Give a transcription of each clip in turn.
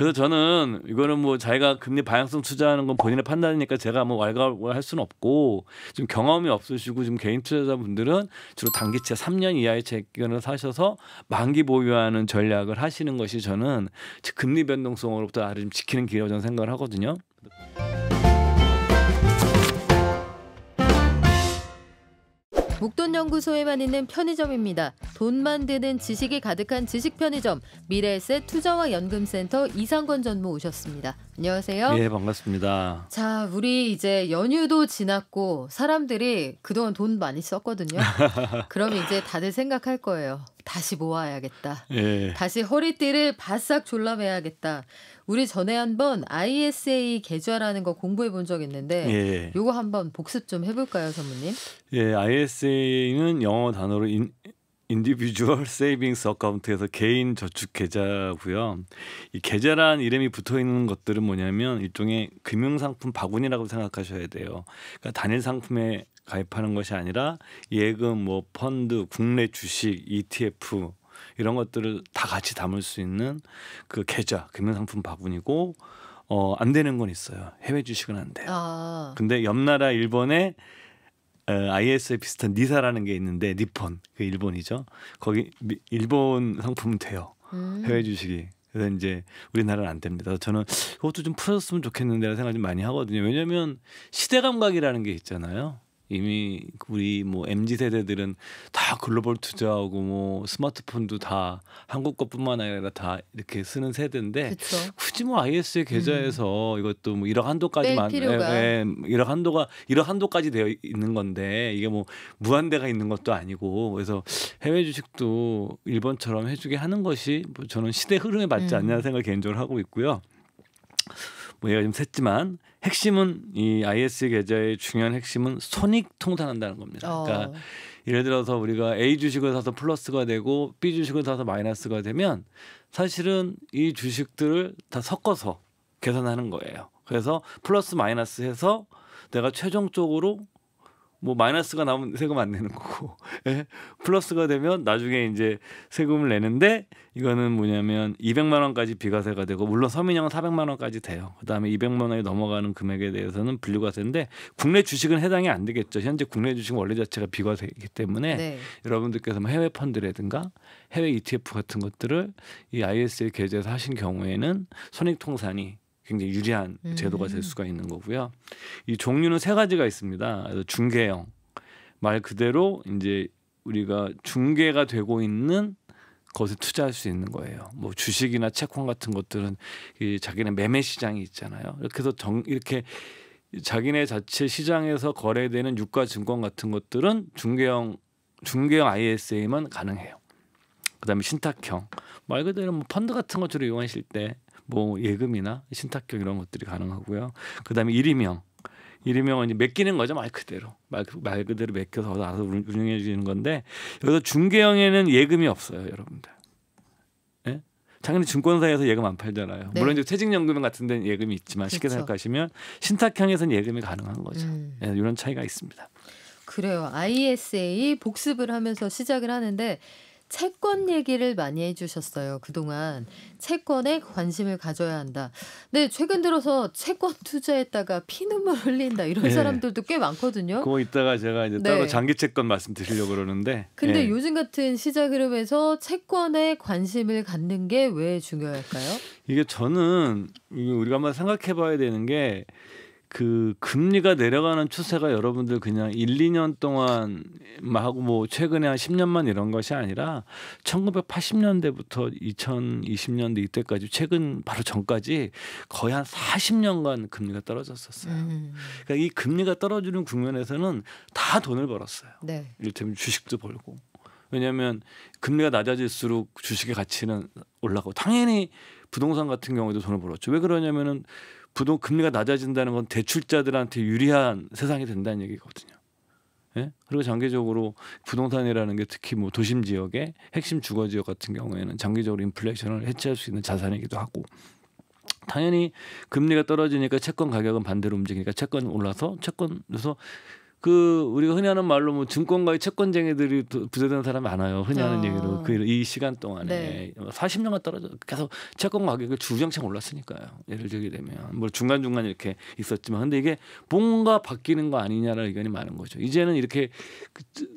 그래서 저는 이거는 뭐 자기가 금리 방향성 투자하는 건 본인의 판단이니까 제가 뭐 왈가왈부할 수는 없고 좀 경험이 없으시고 좀 개인 투자자분들은 주로 단기채 3년 이하의 채권을 사셔서 만기 보유하는 전략을 하시는 것이 저는 금리 변동성으로부터 나를 좀 지키는 길이라고 저는 생각을 하거든요. 목돈연구소에만 있는 편의점입니다. 돈 만드는 지식이 가득한 지식 편의점 미래에셋 투자와 연금센터 이상권 전무 오셨습니다. 안녕하세요. 예, 반갑습니다. 자, 우리 이제 연휴도 지났고 사람들이 그동안 돈 많이 썼거든요. 그럼 이제 다들 생각할 거예요. 다시 모아야겠다. 예. 다시 허리띠를 바싹 졸라매야겠다. 우리 전에 한번 ISA 계좌라는 거 공부해 본 적 있는데 예. 요거 한번 복습 좀 해볼까요, 전무님? 예, ISA는 영어 단어로 Individual Savings Account에서 개인 저축 계좌고요. 이 계좌란 이름이 붙어 있는 것들은 뭐냐면 일종의 금융상품 바구니라고 생각하셔야 돼요. 그러니까 단일 상품에 가입하는 것이 아니라 예금, 뭐 펀드, 국내 주식, ETF 이런 것들을 다 같이 담을 수 있는 그 계좌, 금융상품 바구니고 안 되는 건 있어요. 해외 주식은 안 돼요. 근데 옆 나라 일본에 IS에 비슷한 니사라는 게 있는데 니폰, 그 일본이죠. 거기 일본 상품은 돼요. 해외 주식이. 그래서 이제 우리나라는 안 됩니다. 저는 그것도 좀 풀었으면 좋겠는데라는 생각 좀 많이 하거든요. 왜냐하면 시대 감각이라는 게 있잖아요. 이미 우리 뭐 MZ 세대들은 다 글로벌 투자하고 뭐 스마트폰도 다 한국 것뿐만 아니라 다 이렇게 쓰는 세대인데 그쵸. 굳이 뭐 IS의 계좌에서 이것도 뭐 1억 한도까지만 필요가. 1억 한도까지 되어 있는 건데 이게 뭐 무한대가 있는 것도 아니고 그래서 해외 주식도 일본처럼 해주게 하는 것이 뭐 저는 시대 흐름에 맞지 않냐는 생각을 개인적으로 하고 있고요. 뭐 얘가 좀 샜지만 핵심은 이 IS 계좌의 중요한 핵심은 손익 통산한다는 겁니다. 그러니까 예를 들어서 우리가 A 주식을 사서 플러스가 되고 B 주식을 사서 마이너스가 되면 사실은 이 주식들을 다 섞어서 계산하는 거예요. 그래서 플러스 마이너스 해서 내가 최종적으로 뭐 마이너스가 나오면 세금 안 내는 거고 플러스가 되면 나중에 이제 세금을 내는데 이거는 뭐냐면 200만 원까지 비과세가 되고 물론 서민형은 400만 원까지 돼요. 그다음에 200만 원이 넘어가는 금액에 대해서는 분류과세인데 국내 주식은 해당이 안 되겠죠. 현재 국내 주식은 원래 자체가 비과세이기 때문에 네. 여러분들께서 뭐 해외 펀드라든가 해외 ETF 같은 것들을 이 ISA 계좌에서 하신 경우에는 손익 통산이 굉장히 유리한 제도가 될 수가 있는 거고요. 이 종류는 세 가지가 있습니다. 그래서 중개형, 말 그대로 이제 우리가 중개가 되고 있는 것에 투자할 수 있는 거예요. 뭐 주식이나 채권 같은 것들은 이 자기네 매매 시장이 있잖아요. 이렇게 해서 이렇게 자기네 자체 시장에서 거래되는 유가 증권 같은 것들은 중개형 ISA만 가능해요. 그다음에 신탁형, 말 그대로 뭐 펀드 같은 것들을 이용하실 때 뭐 예금이나 신탁형 이런 것들이 가능하고요. 그다음에 일임형은 이제 맡기는 거죠. 말 그대로 맡겨서 알아서 운영해 주는 건데 여기서 중개형에는 예금이 없어요, 여러분들. 예? 당연히 증권사에서 예금 안 팔잖아요. 네. 물론 이제 퇴직연금 같은 데는 예금이 있지만 쉽게 그렇죠. 생각하시면 신탁형에서는 예금이 가능한 거죠. 예, 이런 차이가 있습니다. 그래요. ISA 복습을 하면서 시작을 하는데 채권 얘기를 많이 해주셨어요. 그동안 채권에 관심을 가져야 한다. 근데 최근 들어서 채권 투자했다가 피눈물 흘린다 이런 사람들도 꽤 많거든요. 그거 이따가 제가 이제 따로 장기 채권 말씀드리려고 그러는데. 근데 요즘 같은 시장 흐름에서 채권에 관심을 갖는 게 왜 중요할까요? 이게 저는 우리가 한번 생각해봐야 되는 게 그 금리가 내려가는 추세가 여러분들 그냥 1, 2년 동안 하고 뭐 최근에 한 10년만 이런 것이 아니라 1980년대부터 2020년대 이때까지 최근 바로 전까지 거의 한 40년간 금리가 떨어졌었어요. 그러니까 이 금리가 떨어지는 국면에서는 다 돈을 벌었어요. 네. 이를테면 주식도 벌고. 왜냐하면 금리가 낮아질수록 주식의 가치는 올라가고 당연히 부동산 같은 경우에도 돈을 벌었죠. 왜 그러냐면은 금리가 낮아진다는 건 대출자들한테 유리한 세상이 된다는 얘기거든요. 예? 그리고 장기적으로 부동산이라는 게 특히 뭐 도심 지역의 핵심 주거 지역 같은 경우에는 장기적으로 인플레이션을 해치할 수 있는 자산이기도 하고 당연히 금리가 떨어지니까 채권 가격은 반대로 움직이니까 채권이 올라서 채권에서 그 우리가 흔히 하는 말로 뭐 증권가의 채권쟁이들이 부재되는 사람이 많아요. 흔히 하는 얘기로 이 시간 동안에 네. 40년간 떨어져 계속 채권 가격이 주구장창 올랐으니까요. 예를 들게 되면 뭐 중간중간 이렇게 있었지만 근데 이게 뭔가 바뀌는 거 아니냐라는 의견이 많은 거죠. 이제는 이렇게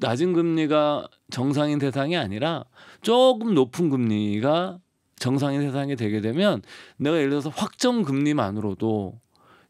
낮은 금리가 정상인 세상이 아니라 조금 높은 금리가 정상인 세상이 되게 되면 내가 예를 들어서 확정 금리만으로도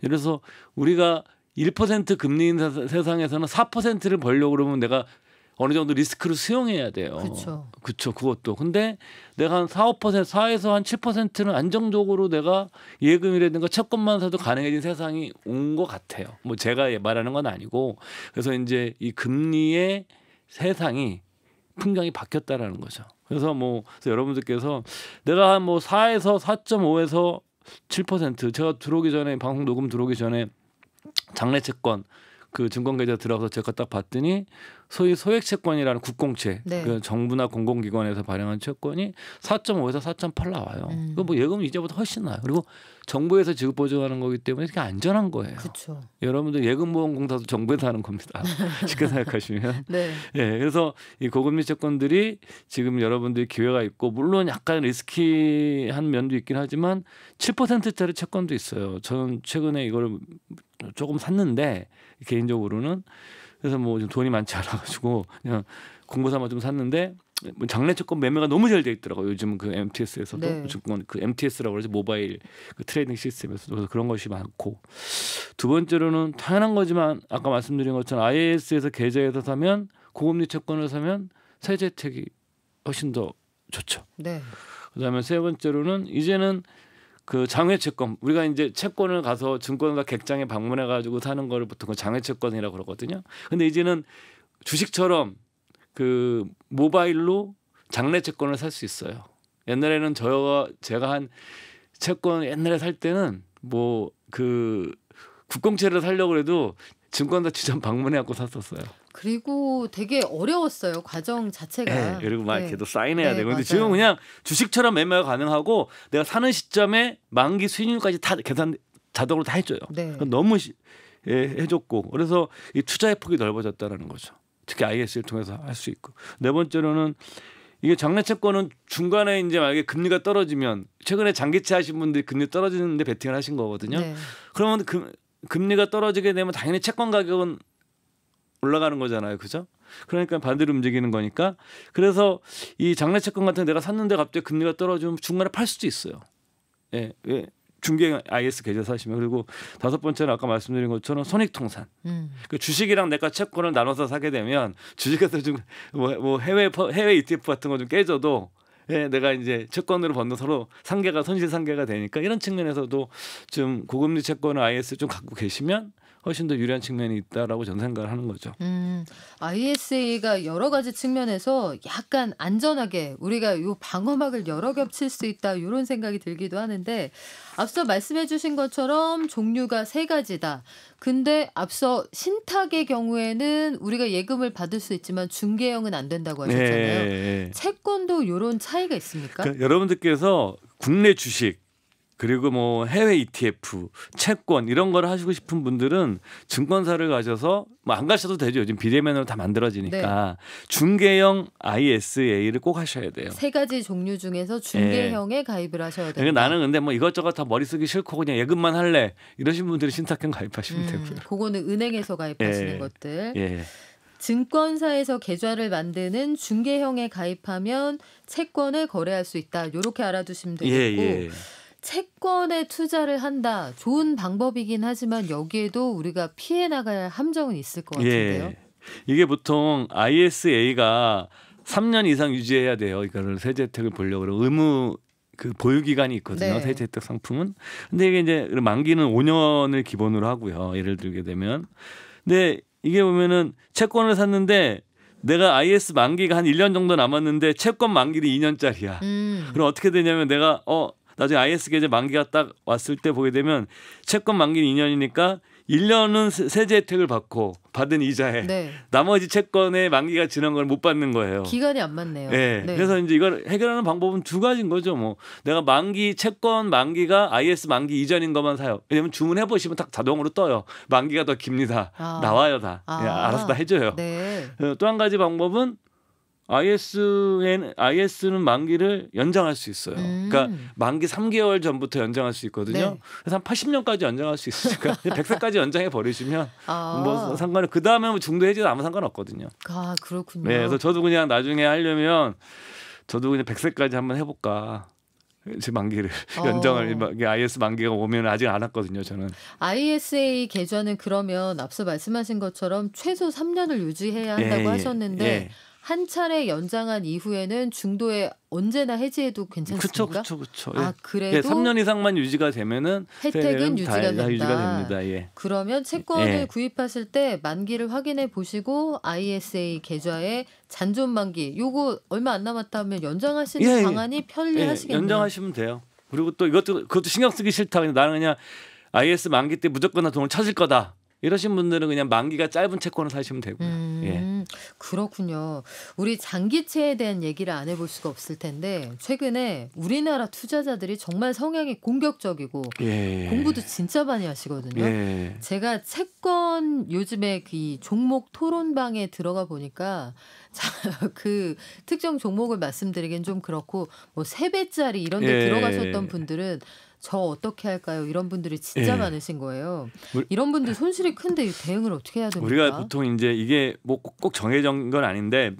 예를 들어서 우리가 1% 금리인 세상에서는 4%를 벌려고 그러면 내가 어느 정도 리스크를 수용해야 돼요. 그렇죠. 그렇죠. 그것도. 근데 내가 한 4, 5%, 4에서 한 7%는 안정적으로 내가 예금이라든가 채권만 사도 가능해진 세상이 온 것 같아요. 뭐 제가 말하는 건 아니고 그래서 이제 이 금리의 세상이 풍경이 바뀌었다라는 거죠. 그래서 뭐 그래서 여러분들께서 내가 한 뭐 4에서 4.5에서 7% 제가 들어오기 전에 방송 녹음 들어오기 전에 장내 채권 그 증권 계좌 들어가서 제가 딱 봤더니 소위 소액 채권이라는 국공채 네. 그 정부나 공공기관에서 발행한 채권이 4.5에서 4.8 나와요. 그 뭐 예금은 이제보다 훨씬 나요. 그리고 정부에서 지급 보증하는 거기 때문에 되게 안전한 거예요. 그렇죠. 여러분들 예금보험공사도 정부에서 하는 겁니다. 쉽게 생각하시면. 네. 예, 그래서 이 고금리 채권들이 지금 여러분들이 기회가 있고 물론 약간 리스키한 면도 있긴 하지만 7%짜리 채권도 있어요. 저는 최근에 이걸 조금 샀는데 개인적으로는 그래서 뭐 좀 돈이 많지 않아가지고 그냥 공부삼아 좀 샀는데 뭐 장내 채권 매매가 너무 잘 돼 있더라고요. 요즘은 그 MTS에서도 네. 증권 그 MTS라고 그러지 모바일 그 트레이딩 시스템에서도 그래서 그런 것이 많고 두 번째로는 당연한 거지만 아까 말씀드린 것처럼 IAS에서 계좌에서 사면 고금리 채권을 사면 세제 혜택이 훨씬 더 좋죠. 네. 그다음에 세 번째로는 이제는 그 장외 채권 우리가 이제 채권을 가서 증권가 객장에 방문해 가지고 사는 거를 보통 그 장외 채권이라고 그러거든요. 근데 이제는 주식처럼 그 모바일로 장내 채권을 살 수 있어요. 옛날에는 제가 한 채권 옛날에 살 때는 뭐 그 국공채를 살려고 해도 증권사 주점 방문해 갖고 샀었어요. 그리고 되게 어려웠어요. 과정 자체가. 네, 그리고 막 네. 걔도 사인해야 네, 되고 근데 맞아요. 지금 그냥 주식처럼 매매가 가능하고 내가 사는 시점에 만기 수익률까지 다 계산 자동으로 다 해줘요. 네. 너무 해줬고 그래서 이 투자의 폭이 넓어졌다는 거죠. 특히 IS를 통해서 할 수 있고 네 번째로는 이게 장내 채권은 중간에 이제 만약에 금리가 떨어지면 최근에 장기채 하신 분들이 금리 떨어지는데 베팅을 하신 거거든요. 네. 그러면 금리가 떨어지게 되면 당연히 채권 가격은 올라가는 거잖아요. 그죠? 그러니까 반대로 움직이는 거니까. 그래서 이 장내 채권 같은 거 내가 샀는데 갑자기 금리가 떨어지면 중간에 팔 수도 있어요. 예. 예. 중개 IS 계좌 사시면 그리고 다섯 번째는 아까 말씀드린 것처럼 손익통산. 그 주식이랑 내가 채권을 나눠서 사게 되면 주식에서 좀 뭐 해외 ETF 같은 거 좀 깨져도 예, 내가 이제 채권으로 버는 서로 상계가 손실 상계가 되니까 이런 측면에서도 좀 고금리 채권을 IS 좀 갖고 계시면 훨씬 더 유리한 측면이 있다라고 저는 생각을 하는 거죠. ISA가 여러 가지 측면에서 약간 안전하게 우리가 요 방어막을 여러 겹칠 수 있다 이런 생각이 들기도 하는데 앞서 말씀해 주신 것처럼 종류가 세 가지다. 근데 앞서 신탁의 경우에는 우리가 예금을 받을 수 있지만 중개형은 안 된다고 하셨잖아요. 네. 채권도 이런 차이가 있습니까? 그러니까 여러분들께서 국내 주식 그리고 뭐 해외 ETF, 채권 이런 걸 하시고 싶은 분들은 증권사를 가셔서 뭐 안 가셔도 되죠. 요즘 비대면으로 다 만들어지니까 중개형 ISA를 꼭 하셔야 돼요. 세 가지 종류 중에서 중개형에 가입을 하셔야 된다. 그러니까 나는 근데 뭐 이것저것 다 머리 쓰기 싫고 그냥 예금만 할래 이러신 분들은 신탁형 가입하시면 되고요. 그거는 은행에서 가입하시는 예. 것들. 예. 증권사에서 계좌를 만드는 중개형에 가입하면 채권을 거래할 수 있다. 이렇게 알아두시면 되겠고 예. 채권에 투자를 한다. 좋은 방법이긴 하지만 여기에도 우리가 피해 나가야 할 함정은 있을 것 같은데요. 예. 이게 보통 ISA가 3년 이상 유지해야 돼요. 이거를 세제 혜택을 보려고 그러고 의무 그 보유 기간이 있거든요. 네. 세제 혜택 상품은. 근데 이게 이제 만기는 5년을 기본으로 하고요. 예를 들게 되면. 근데 이게 보면은 채권을 샀는데 내가 IS 만기가 한 1년 정도 남았는데 채권 만기는 2년짜리야. 그럼 어떻게 되냐면 내가 나중에 IS 계좌 만기가 딱 왔을 때 보게 되면 채권 만기는 2년이니까 1년은 세제 혜택을 받고 받은 이자에 네. 나머지 채권의 만기가 지난 걸 못 받는 거예요. 기간이 안 맞네요. 네. 네. 그래서 이제 이걸 해결하는 방법은 두 가지인 거죠. 뭐 내가 만기 채권 만기가 IS 만기 이전인 것만 사요. 왜냐면 주문해 보시면 딱 자동으로 떠요. 만기가 더 깁니다. 나와요 다. 알아서 다 해줘요. 네. 또 한 가지 방법은 IS는 만기를 연장할 수 있어요. 그러니까 만기 3개월 전부터 연장할 수 있거든요. 네. 그래서 한 80년까지 연장할 수 있으니까 100세까지 연장해 버리시면 뭐 상관은 그 다음에 뭐 중도 해지도 아무 상관없거든요. 아 그렇군요. 네, 그래서 저도 그냥 나중에 하려면 저도 그냥 100세까지 한번 해볼까. 제 만기를 연장을 IS 만기가 오면 아직 안 왔거든요. 저는. ISA 계좌는 그러면 앞서 말씀하신 것처럼 최소 3년을 유지해야 한다고 하셨는데 한 차례 연장한 이후에는 중도에 언제나 해지해도 괜찮습니까? 그렇죠. 아 그래도 3년 이상만 유지가 되면은 혜택은 유지가 된다. 됩니다. 예. 그러면 채권을 구입하실 때 만기를 확인해 보시고 ISA 계좌에 잔존 만기 요거 얼마 안 남았다 하면 연장하시는 방안이 편리하시겠네요. 연장하시면 돼요. 그리고 또 그것도 신경 쓰기 싫다. 나는 그냥 IS 만기 때 무조건 다 돈을 찾을 거다. 이러신 분들은 그냥 만기가 짧은 채권을 사시면 되고요. 그렇군요. 우리 장기채에 대한 얘기를 안 해볼 수가 없을 텐데 최근에 우리나라 투자자들이 정말 성향이 공격적이고 공부도 진짜 많이 하시거든요. 제가 채권 요즘에 그 종목 토론방에 들어가 보니까 그 특정 종목을 말씀드리긴 좀 그렇고 뭐 3배짜리 이런 데 들어가셨던 분들은 저 어떻게 할까요? 이런 분들이 진짜 많으신 거예요. 이런 분들 손실이 큰데 대응을 어떻게 해야 됩니까? 우리가 보통 이제 이게 뭐 꼭 정해진 건 아닌데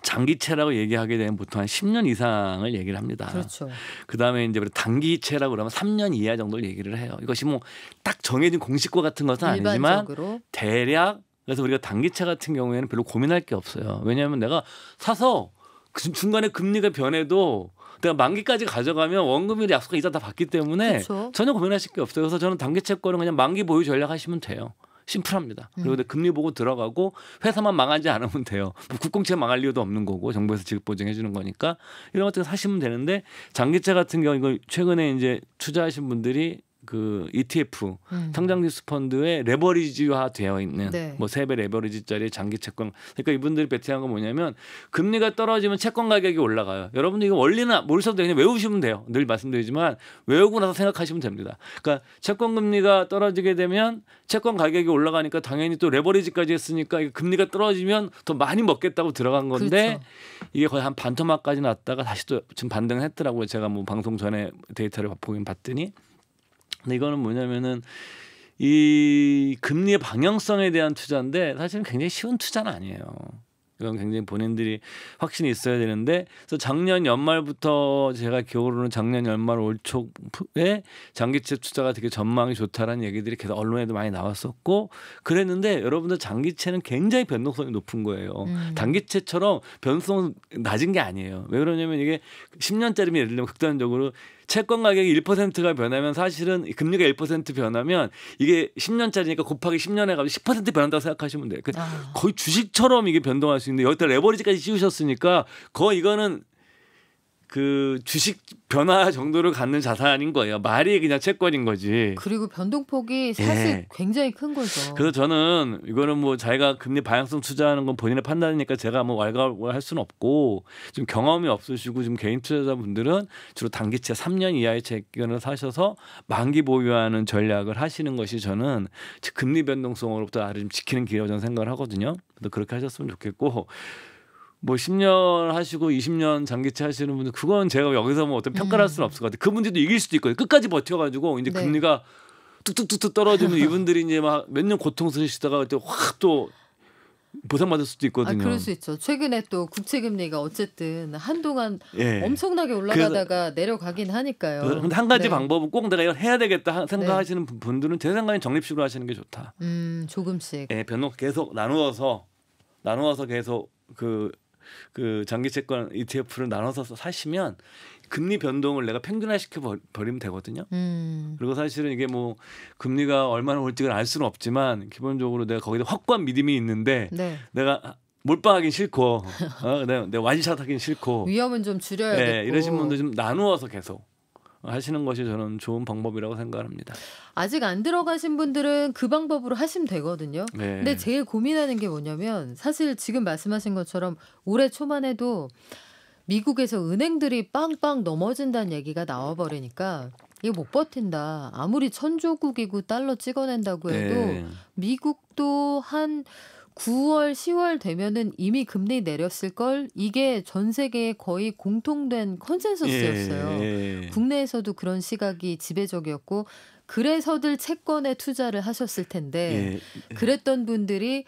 장기채라고 얘기하게 되면 보통 한 10년 이상을 얘기를 합니다. 그렇죠. 그다음에 이제 단기채라고 그러면 3년 이하 정도를 얘기를 해요. 이것이 뭐 딱 정해진 공식과 같은 것은 일반적으로. 아니지만 대략 그래서 우리가 단기채 같은 경우에는 별로 고민할 게 없어요. 왜냐하면 내가 사서 그 중간에 금리가 변해도 내가 만기까지 가져가면 원금이나 약속한 이자 다 받기 때문에 전혀 고민하실 게 없어요. 그래서 저는 단기 채권은 그냥 만기 보유 전략 하시면 돼요. 심플합니다. 그리고 금리 보고 들어가고 회사만 망하지 않으면 돼요. 뭐 국공채 망할 이유도 없는 거고 정부에서 지급 보증해 주는 거니까 이런 것들 사시면 되는데 장기채 같은 경우 이거 최근에 이제 투자하신 분들이 그 ETF 성장지수 펀드에 레버리지화 되어 있는 뭐 3배 레버리지짜리 장기 채권. 그러니까 이분들이 베팅한 건 뭐냐면 금리가 떨어지면 채권 가격이 올라가요. 여러분들 이거 원리는 모르셔도 그냥 외우시면 돼요. 늘 말씀드리지만 외우고 나서 생각하시면 됩니다. 그러니까 채권 금리가 떨어지게 되면 채권 가격이 올라가니까 당연히 또 레버리지까지 했으니까 금리가 떨어지면 더 많이 먹겠다고 들어간 건데 이게 거의 한 반토막까지 났다가 다시 또 지금 반등을 했더라고요. 제가 뭐 방송 전에 데이터를 보긴 봤더니. 근데 이거는 뭐냐면은 이 금리의 방향성에 대한 투자인데 사실은 굉장히 쉬운 투자는 아니에요. 이건 굉장히 본인들이 확신이 있어야 되는데 그래서 작년 연말부터 제가 기억으로는 작년 연말 올 초에 장기채 투자가 되게 전망이 좋다라는 얘기들이 계속 언론에도 많이 나왔었고 그랬는데 여러분들 장기채는 굉장히 변동성이 높은 거예요. 단기채처럼 변동성 낮은 게 아니에요. 왜 그러냐면 이게 10년짜리면 예를 들면 극단적으로 채권 가격이 1%가 변하면 사실은 금리가 1% 변하면 이게 10년짜리니까 곱하기 10년에 가면 10% 변한다고 생각하시면 돼요. 거의 주식처럼 이게 변동할 수 있는데 여기다 레버리지까지 씌우셨으니까 거의 이거는 그 주식 변화 정도를 갖는 자산인 거예요. 말이 그냥 채권인 거지. 그리고 변동폭이 사실 굉장히 큰 거죠. 그래서 저는 이거는 뭐 자기가 금리 방향성 투자하는 건 본인의 판단이니까 제가 뭐 왈가왈부할 수는 없고 좀 경험이 없으시고 좀 개인 투자자분들은 주로 단기채 3년 이하의 채권을 사셔서 만기 보유하는 전략을 하시는 것이 저는 금리 변동성으로부터 나를 좀 지키는 길이라고 저는 생각을 하거든요. 그래서 그렇게 하셨으면 좋겠고 뭐 10년 하시고 20년 장기채 하시는 분들 그건 제가 여기서 뭐 어떤 평가를 할 수는 없을 것 같아요. 그분들도 이길 수도 있거든요. 끝까지 버텨가지고 이제 금리가 뚝뚝뚝뚝 떨어지면 이분들이 이제 막 몇 년 고통스러시다가 확 또 보상받을 수도 있거든요. 그럴 수 있죠. 최근에 또 국채 금리가 어쨌든 한동안 엄청나게 올라가다가 내려가긴 하니까요. 그런데 한 가지 방법은 꼭 내가 이걸 해야 되겠다 생각하시는 분들은 제 생각엔 적립식으로 하시는 게 좋다. 조금씩. 변동 계속 나누어서 계속 그 장기 채권 ETF를 나눠서 사시면 금리 변동을 내가 평균화시켜 버리면 되거든요. 그리고 사실은 이게 뭐 금리가 얼마나 올지를 알 수는 없지만 기본적으로 내가 거기다 확고한 믿음이 있는데 내가 몰빵하긴 싫고 내가 완샷하긴 싫고 위험은 좀 줄여야겠고 이러신 분들 좀 나누어서 계속 하시는 것이 저는 좋은 방법이라고 생각합니다. 아직 안 들어가신 분들은 그 방법으로 하시면 되거든요. 네. 근데 제일 고민하는 게 뭐냐면 사실 지금 말씀하신 것처럼 올해 초만 해도 미국에서 은행들이 빵빵 넘어진다는 얘기가 나와버리니까 이거 못 버틴다. 아무리 천조국이고 달러 찍어낸다고 해도 네. 미국도 한 9월, 10월 되면은 이미 금리 내렸을 걸. 이게 전 세계에 거의 공통된 컨센서스였어요. 예. 국내에서도 그런 시각이 지배적이었고 그래서들 채권에 투자를 하셨을 텐데 예. 그랬던 분들이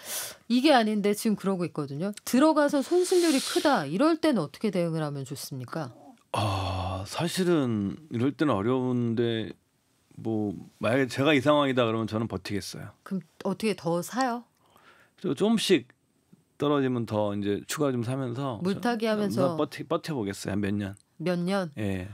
이게 아닌데 지금 그러고 있거든요. 들어가서 손실률이 크다. 이럴 때는 어떻게 대응을 하면 좋습니까? 사실은 이럴 때는 어려운데 뭐 만약에 제가 이 상황이다 그러면 저는 버티겠어요. 그럼 어떻게 더 사요? 조금씩 떨어지면 더 이제 추가 좀 사면서 물타기 하면서 버텨 보겠어요. 한 몇 년. 몇 년? 예.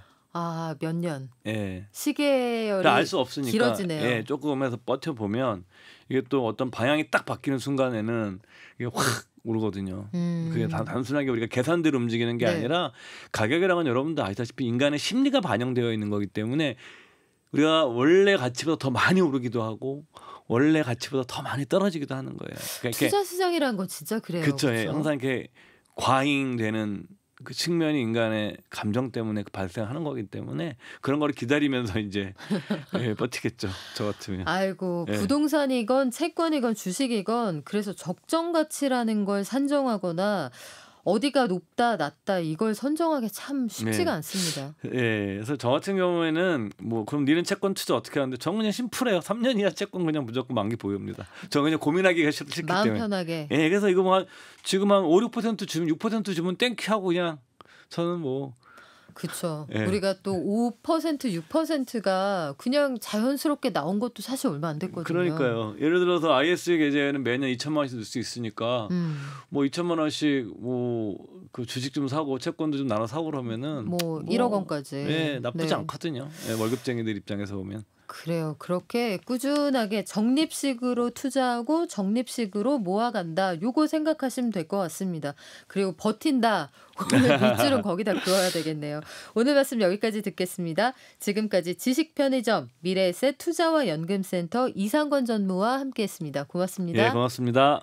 몇 년. 예. 시계열이 알 수 없으니까 길어지네요. 예, 조금 해서 버텨 보면 이게 또 어떤 방향이 딱 바뀌는 순간에는 이게 확 오르거든요. 그게 단순하게 우리가 계산대로 움직이는 게 네. 아니라 가격이랑은 여러분도 아시다시피 인간의 심리가 반영되어 있는 거기 때문에 우리가 원래 가치보다 더 많이 오르기도 하고 원래 가치보다 더 많이 떨어지기도 하는 거예요. 그러니까 투자 시장이라는 건 진짜 그래요. 그렇죠. 예, 그쵸? 항상 이렇게 과잉되는 그 측면이 인간의 감정 때문에 발생하는 거기 때문에 그런 거를 기다리면서 이제 예, 버티겠죠. 저 같으면. 아이고 예. 부동산이건 채권이건 주식이건 그래서 적정 가치라는 걸 산정하거나 어디가 높다 낮다 이걸 선정하기 참 쉽지가 네. 않습니다. 예, 그래서 저 같은 경우에는 뭐 그럼 니는 채권 투자 어떻게 하는데 저는 그냥 심플해요. 3년 이하 채권 그냥 무조건 만기 보유입니다. 저 그냥 고민하기가 싫기 마음 때문에. 편하게. 예, 그래서 이거 뭐 지금 한 5, 6% 주면 6% 주면 땡큐 하고 그냥 저는 뭐 그렇죠. 예. 우리가 또 5%, 6%가 그냥 자연스럽게 나온 것도 사실 얼마 안 됐거든요. 그러니까요. 예를 들어서 IS 계좌에는 매년 2천만 원씩 넣을 수 있으니까 뭐 2천만 원씩 뭐 그 주식 좀 사고 채권도 좀 나눠 사고 그러면은 뭐 1억 원까지. 예, 나쁘지 네. 않거든요. 예, 월급쟁이들 입장에서 보면. 그래요. 그렇게 꾸준하게 적립식으로 투자하고 적립식으로 모아간다. 요거 생각하시면 될 것 같습니다. 그리고 버틴다. 오늘 밑줄은 거기다 그어야 되겠네요. 오늘 말씀 여기까지 듣겠습니다. 지금까지 지식편의점 미래에셋 투자와 연금센터 이상권 전무와 함께했습니다. 고맙습니다. 예, 고맙습니다.